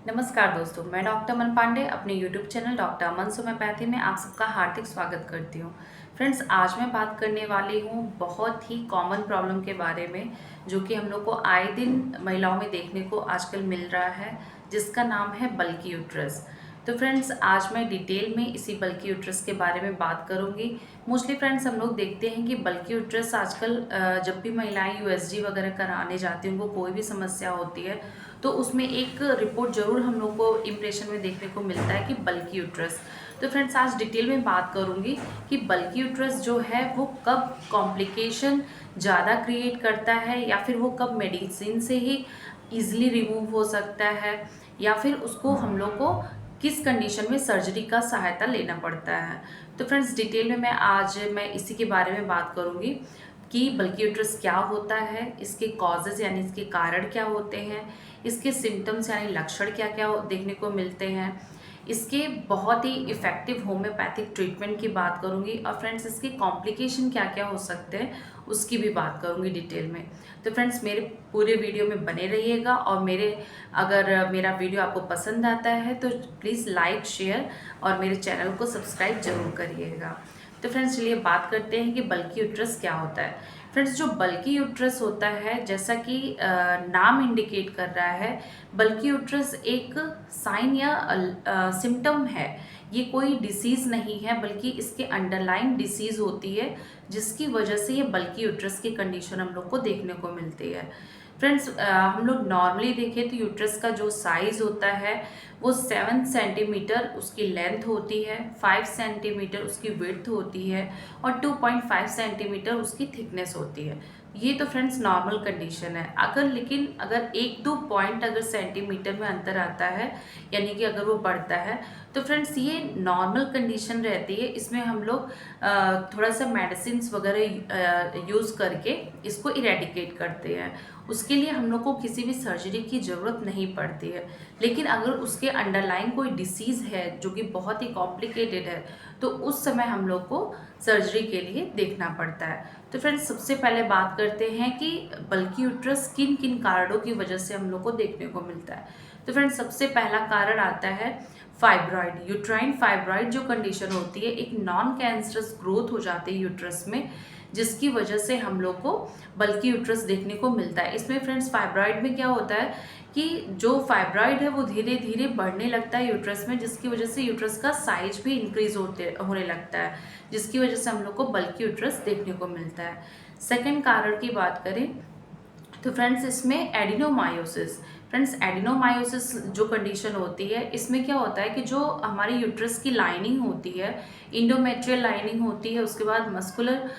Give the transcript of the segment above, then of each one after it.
नमस्कार दोस्तों, मैं डॉक्टर अमन पांडे अपने यूट्यूब चैनल डॉक्टर अमन होम्योपैथी में आप सबका हार्दिक स्वागत करती हूँ। फ्रेंड्स, आज मैं बात करने वाली हूँ बहुत ही कॉमन प्रॉब्लम के बारे में, जो कि हम लोग को आए दिन महिलाओं में देखने को आजकल मिल रहा है, जिसका नाम है बल्की यूट्रस। तो फ्रेंड्स, आज मैं डिटेल में इसी बल्की यूट्रस के बारे में बात करूँगी। मोस्टली फ्रेंड्स, हम लोग देखते हैं कि बल्की यूट्रस आजकल जब भी महिलाएं यूएसजी वगैरह कराने जाती हैं, उनको कोई भी समस्या होती है तो उसमें एक रिपोर्ट जरूर हम लोग को इम्प्रेशन में देखने को मिलता है कि बल्की यूट्रस। तो फ्रेंड्स, आज डिटेल में बात करूंगी कि बल्की यूट्रस जो है वो कब कॉम्प्लिकेशन ज़्यादा क्रिएट करता है, या फिर वो कब मेडिसिन से ही ईजिली रिमूव हो सकता है, या फिर उसको हम लोग को किस कंडीशन में सर्जरी का सहायता लेना पड़ता है। तो फ्रेंड्स, डिटेल में मैं इसी के बारे में बात करूंगी कि बल्की यूट्रस क्या होता है, इसके कॉजेज यानी इसके कारण क्या होते हैं, इसके सिम्टम्स यानी लक्षण क्या क्या देखने को मिलते हैं, इसके बहुत ही इफ़ेक्टिव होम्योपैथिक ट्रीटमेंट की बात करूंगी, और फ्रेंड्स इसके कॉम्प्लिकेशन क्या क्या हो सकते हैं उसकी भी बात करूंगी डिटेल में। तो फ्रेंड्स, मेरे पूरे वीडियो में बने रहिएगा, और अगर मेरा वीडियो आपको पसंद आता है तो प्लीज़ लाइक, शेयर और मेरे चैनल को सब्सक्राइब जरूर करिएगा। तो फ्रेंड्स, चलिए बात करते हैं कि बल्की यूट्रस क्या होता है। फ्रेंड्स, जो बल्की यूट्रस होता है, जैसा कि नाम इंडिकेट कर रहा है, बल्की यूट्रस एक साइन या सिम्टम है। ये कोई डिसीज़ नहीं है, बल्कि इसके अंडरलाइन डिसीज़ होती है, जिसकी वजह से ये बल्की यूट्रस की कंडीशन हम लोग को देखने को मिलती है। फ्रेंड्स, हम लोग नॉर्मली देखें तो यूट्रस का जो साइज़ होता है वो 7 सेंटीमीटर उसकी लेंथ होती है, 5 सेंटीमीटर उसकी विड्थ होती है, और 2.5 सेंटीमीटर उसकी थिकनेस होती है। ये तो फ्रेंड्स नॉर्मल कंडीशन है। लेकिन अगर 1-2 पॉइंट अगर सेंटीमीटर में अंतर आता है, यानी कि अगर वो बढ़ता है, तो फ्रेंड्स ये नॉर्मल कंडीशन रहती है। इसमें हम लोग थोड़ा सा मेडिसिन वगैरह यूज़ करके इसको इरेडिकेट करते हैं। उसके लिए हम लोग को किसी भी सर्जरी की ज़रूरत नहीं पड़ती है। लेकिन अगर उसके अंडरलाइन कोई डिसीज़ है जो कि बहुत ही कॉम्प्लिकेटेड है, तो उस समय हम लोग को सर्जरी के लिए देखना पड़ता है। तो फ्रेंड्स, सबसे पहले बात करते हैं कि बल्की यूट्रस किन किन कारणों की वजह से हम लोग को देखने को मिलता है। तो फ्रेंड्स, सबसे पहला कारण आता है फाइब्रॉइड। यूट्राइन फाइब्रॉइड जो कंडीशन होती है, एक नॉन कैंसरस ग्रोथ हो जाती है यूट्रस में, जिसकी वजह से हम लोग को बल्की यूट्रस देखने को मिलता है। इसमें फ्रेंड्स, फाइब्रॉइड में क्या होता है कि जो फाइब्रॉइड है वो धीरे धीरे बढ़ने लगता है यूट्रस में, जिसकी वजह से यूट्रस का साइज भी इंक्रीज होने लगता है, जिसकी वजह से हम लोग को बल्की यूट्रस देखने को मिलता है। सेकेंड कारण की बात करें तो फ्रेंड्स, इसमें एडिनोमायोसिस। फ्रेंड्स, एडिनोमायोसिस जो कंडीशन होती है, इसमें क्या होता है कि जो हमारी यूट्रस की लाइनिंग होती है, इंडोमेट्रियल लाइनिंग होती है, उसके बाद मस्कुलर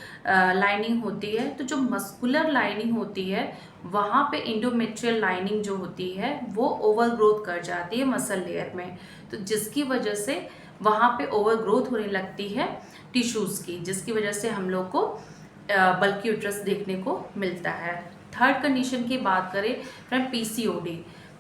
लाइनिंग होती है। तो जो मस्कुलर लाइनिंग होती है, वहाँ पे इंडोमेट्रियल लाइनिंग जो होती है वो ओवर ग्रोथ कर जाती है मसल लेयर में, तो जिसकी वजह से वहाँ पे ओवर ग्रोथ होने लगती है टिश्यूज़ की, जिसकी वजह से हम लोग को बल्की यूट्रस देखने को मिलता है। थर्ड कंडीशन की बात करें फ्रेंड, पीसीओडी।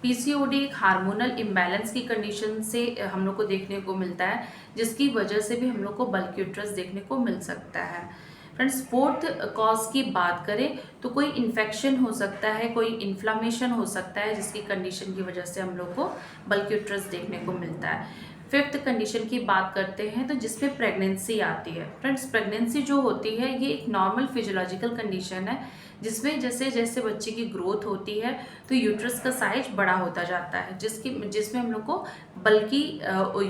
पीसीओडी एक हार्मोनल इम्बैलेंस की कंडीशन से हम लोग को देखने को मिलता है, जिसकी वजह से भी हम लोग को बल्की यूट्रस देखने को मिल सकता है। फ्रेंड्स, फोर्थ कॉज की बात करें तो कोई इन्फेक्शन हो सकता है, कोई इन्फ्लामेशन हो सकता है, जिसकी कंडीशन की वजह से हम लोग को बल्की यूट्रस देखने को मिलता है। फिफ्थ कंडीशन की बात करते हैं तो जिसमें प्रेगनेंसी आती है। फ्रेंड्स, प्रेगनेंसी जो होती है ये एक नॉर्मल फिजियोलॉजिकल कंडीशन है, जिसमें जैसे जैसे बच्चे की ग्रोथ होती है तो यूट्रस का साइज बड़ा होता जाता है, जिसमें हम लोग को बल्की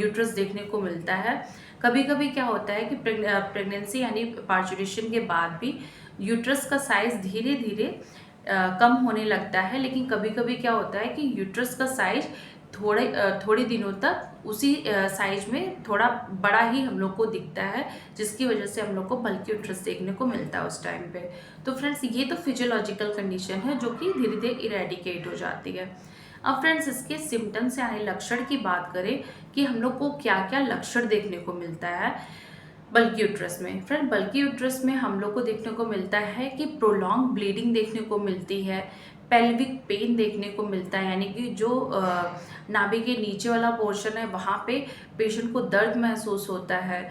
यूट्रस देखने को मिलता है। कभी कभी क्या होता है कि प्रेगनेंसी यानी पार्चुरेशन के बाद भी यूट्रस का साइज धीरे धीरे कम होने लगता है, लेकिन कभी कभी क्या होता है कि यूट्रस का साइज थोड़े दिनों तक उसी साइज में थोड़ा बड़ा ही हम लोग को दिखता है, जिसकी वजह से हम लोग को बल्की यूट्रस देखने को मिलता है उस टाइम पे। तो फ्रेंड्स, ये तो फिजियोलॉजिकल कंडीशन है जो कि धीरे धीरे इरेडिकेट हो जाती है। अब फ्रेंड्स, इसके सिम्टम्स यानी लक्षण की बात करें कि हम लोग को क्या क्या लक्षण देखने को मिलता है बल्की यूट्रस में। फ्रेंड, बल्की यूट्रस में हम लोग को देखने को मिलता है कि प्रोलॉन्ग ब्लीडिंग देखने को मिलती है, पेल्विक पेन देखने को मिलता है, यानी कि जो नाभि के नीचे वाला पोर्शन है वहाँ पे पेशेंट को दर्द महसूस होता है।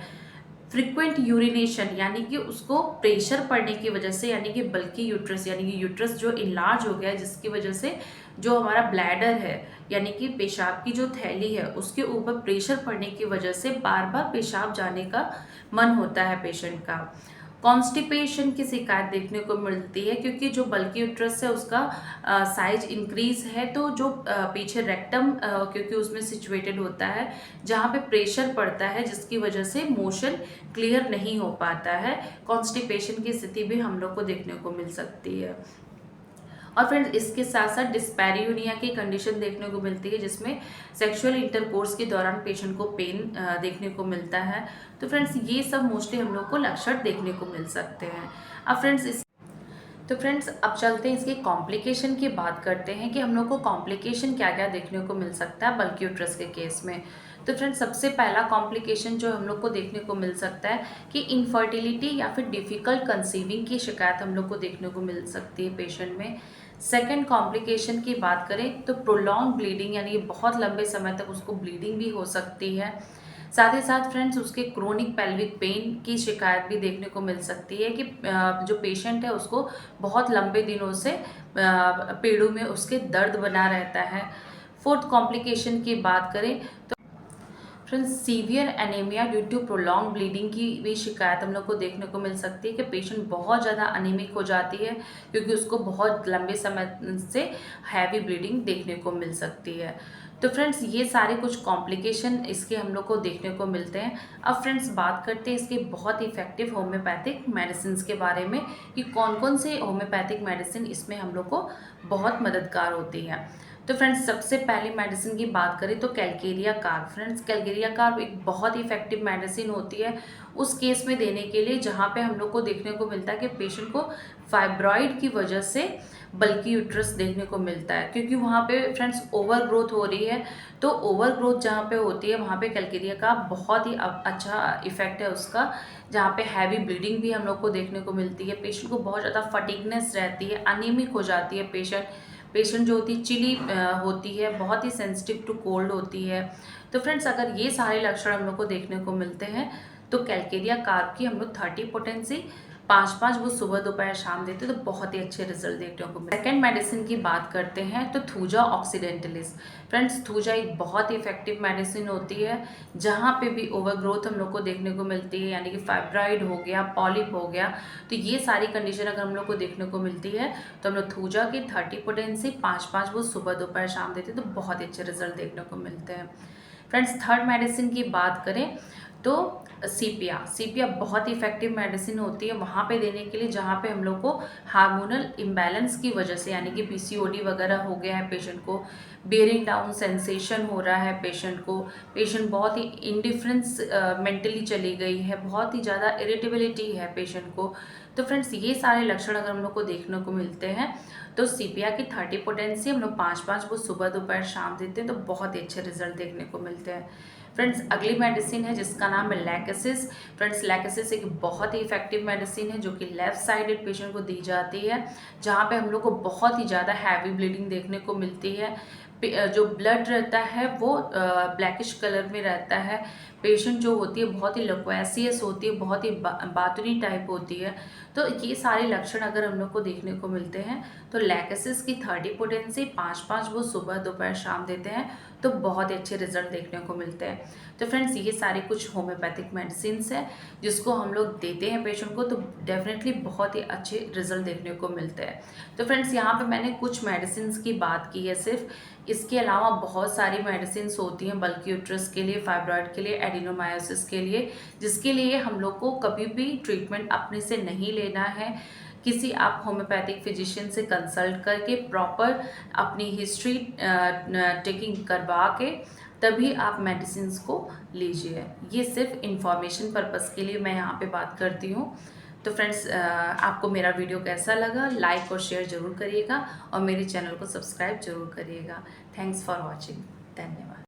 फ्रिक्वेंट यूरिनेशन, यानी कि उसको प्रेशर पड़ने की वजह से, यानी कि बल्कि यूट्रस यानी कि यूट्रस जो इनलार्ज हो गया है, जिसकी वजह से जो हमारा ब्लैडर है यानी कि पेशाब की जो थैली है उसके ऊपर प्रेशर पड़ने की वजह से बार बार पेशाब जाने का मन होता है पेशेंट का। कॉन्स्टिपेशन की शिकायत देखने को मिलती है क्योंकि जो बल्कि यूट्रस है उसका साइज इंक्रीज है, तो जो पीछे रेक्टम क्योंकि उसमें सिचुएटेड होता है जहाँ पे प्रेशर पड़ता है जिसकी वजह से मोशन क्लियर नहीं हो पाता है। कॉन्स्टिपेशन की स्थिति भी हम लोग को देखने को मिल सकती है। और फ्रेंड्स इसके साथ साथ डिस्पैरियोनिया की कंडीशन देखने को मिलती है जिसमें सेक्सुअल इंटरकोर्स के दौरान पेशेंट को पेन देखने को मिलता है। तो फ्रेंड्स ये सब मोस्टली हम लोग को लक्षण देखने को मिल सकते हैं। अब फ्रेंड्स अब चलते हैं इसके कॉम्प्लिकेशन की बात करते हैं कि हम लोग को कॉम्प्लिकेशन क्या क्या देखने को मिल सकता है बल्कि यूट्रस के केस में। तो फ्रेंड्स सबसे पहला कॉम्प्लिकेशन जो हम लोग को देखने को मिल सकता है कि इनफर्टिलिटी या फिर डिफ़िकल्ट कंसीविंग की शिकायत हम लोग को देखने को मिल सकती है पेशेंट में। सेकेंड कॉम्प्लिकेशन की बात करें तो प्रोलॉन्ग ब्लीडिंग यानी कि बहुत लंबे समय तक उसको ब्लीडिंग भी हो सकती है। साथ ही साथ फ्रेंड्स उसके क्रोनिक पेल्विक पेन की शिकायत भी देखने को मिल सकती है कि जो पेशेंट है उसको बहुत लंबे दिनों से पेड़ों में उसके दर्द बना रहता है। फोर्थ कॉम्प्लिकेशन की बात करें तो friends severe anaemia due to prolong bleeding की भी शिकायत हम लोग को देखने को मिल सकती है कि पेशेंट बहुत ज़्यादा अनीमिक हो जाती है क्योंकि उसको बहुत लंबे समय से हैवी ब्लीडिंग देखने को मिल सकती है। तो फ्रेंड्स ये सारे कुछ कॉम्प्लिकेशन इसके हम लोग को देखने को मिलते हैं। अब फ्रेंड्स बात करते हैं इसके बहुत इफेक्टिव होम्योपैथिक मेडिसिन के बारे में कि कौन कौन से होम्योपैथिक मेडिसिन इसमें हम लोग को बहुत मददगार होती है। तो फ्रेंड्स सबसे पहली मेडिसिन की बात करें तो Calcarea carb. Friends Calcarea carb एक बहुत ही इफेक्टिव मेडिसिन होती है उस केस में देने के लिए जहाँ पे हम लोग को देखने को मिलता है कि पेशेंट को फाइब्रॉइड की वजह से बल्कि यूट्रस देखने को मिलता है क्योंकि वहाँ पे फ्रेंड्स ओवर ग्रोथ हो रही है। तो ओवर ग्रोथ जहाँ पे होती है वहाँ पे कैलकेरिया का बहुत ही अच्छा इफेक्ट है उसका, जहाँ पे हैवी ब्लीडिंग भी हम लोग को देखने को मिलती है। पेशेंट को बहुत ज़्यादा फटीगनेस रहती है, अनीमिक हो जाती है पेशेंट जो होती है चिली होती है, बहुत ही सेंसिटिव टू कोल्ड होती है। तो फ्रेंड्स अगर ये सारे लक्षण हम लोग को देखने को मिलते हैं तो कैलकेरिया कार्ब की हम लोग 30 पोटेंसी 5-5 वो सुबह दोपहर शाम देते हैं तो बहुत ही अच्छे रिजल्ट देखने को मिलते हैं। सेकेंड मेडिसिन की बात करते हैं तो थूजा ऑक्सीडेंटलिस। फ्रेंड्स थूजा एक बहुत ही इफेक्टिव मेडिसिन होती है जहाँ पे भी ओवर ग्रोथ हम लोग को देखने को मिलती है यानी कि फाइब्राइड हो गया, पॉलिप हो गया, तो ये सारी कंडीशन अगर हम लोग को देखने को मिलती है तो हम लोग थूजा की 30 पोटेंसी 5-5 वो सुबह दोपहर शाम देते हैं तो बहुत ही अच्छे रिजल्ट देखने को मिलते हैं। फ्रेंड्स थर्ड मेडिसिन की बात करें तो सीपिया बहुत ही इफेक्टिव मेडिसिन होती है वहाँ पे देने के लिए जहाँ पे हम लोग को हार्मोनल इम्बैलेंस की वजह से यानी कि पीसीओडी वगैरह हो गया है, पेशेंट को बेयरिंग डाउन सेंसेशन हो रहा है, पेशेंट बहुत ही इंडिफरेंस मेंटली चली गई है, बहुत ही ज़्यादा इरिटेबिलिटी है पेशेंट को। तो फ्रेंड्स ये सारे लक्षण अगर हम लोग को देखने को मिलते हैं तो सीपिया की 30 पोटेंसी हम लोग 5-5 वो सुबह दोपहर शाम देते हैं तो बहुत ही अच्छे रिजल्ट देखने को मिलते हैं। फ्रेंड्स अगली मेडिसिन है जिसका नाम है लैकेसिस। फ्रेंड्स लैकेसिस एक बहुत ही इफेक्टिव मेडिसिन है जो कि लेफ्ट साइडेड पेशेंट को दी जाती है जहाँ पे हम लोग को बहुत ही ज़्यादा हैवी ब्लीडिंग देखने को मिलती है। जो ब्लड रहता है वो ब्लैकिश कलर में रहता है, पेशेंट जो होती है बहुत ही लोक्वेसियस होती है, बहुत ही बातुनी टाइप होती है। तो ये सारे लक्षण अगर हम लोग को देखने को मिलते हैं तो लैकेसिस की 30 पोटेंसी 5-5 वो सुबह दोपहर शाम देते हैं तो बहुत ही अच्छे रिजल्ट देखने को मिलते हैं। तो फ्रेंड्स ये सारे कुछ होम्योपैथिक मेडिसिन है जिसको हम लोग देते हैं पेशेंट को तो डेफिनेटली बहुत ही अच्छे रिजल्ट देखने को मिलते हैं। तो फ्रेंड्स यहाँ पे मैंने कुछ मेडिसिन की बात की है सिर्फ, इसके अलावा बहुत सारी मेडिसिन होती हैं बल्कि यूट्रस के लिए, फाइब्रॉइड के लिए, एडिनोमायोसिस के लिए, जिसके लिए हम लोग को कभी भी ट्रीटमेंट अपने से नहीं लेना है। किसी आप होम्योपैथिक फिजिशियन से कंसल्ट करके प्रॉपर अपनी हिस्ट्री टेकिंग करवा के तभी आप मेडिसिन को लीजिए। ये सिर्फ इंफॉर्मेशन पर्पस के लिए मैं यहाँ पे बात करती हूँ। तो फ्रेंड्स आपको मेरा वीडियो कैसा लगा लाइक और शेयर ज़रूर करिएगा और मेरे चैनल को सब्सक्राइब जरूर करिएगा। Thanks for watching. धन्यवाद।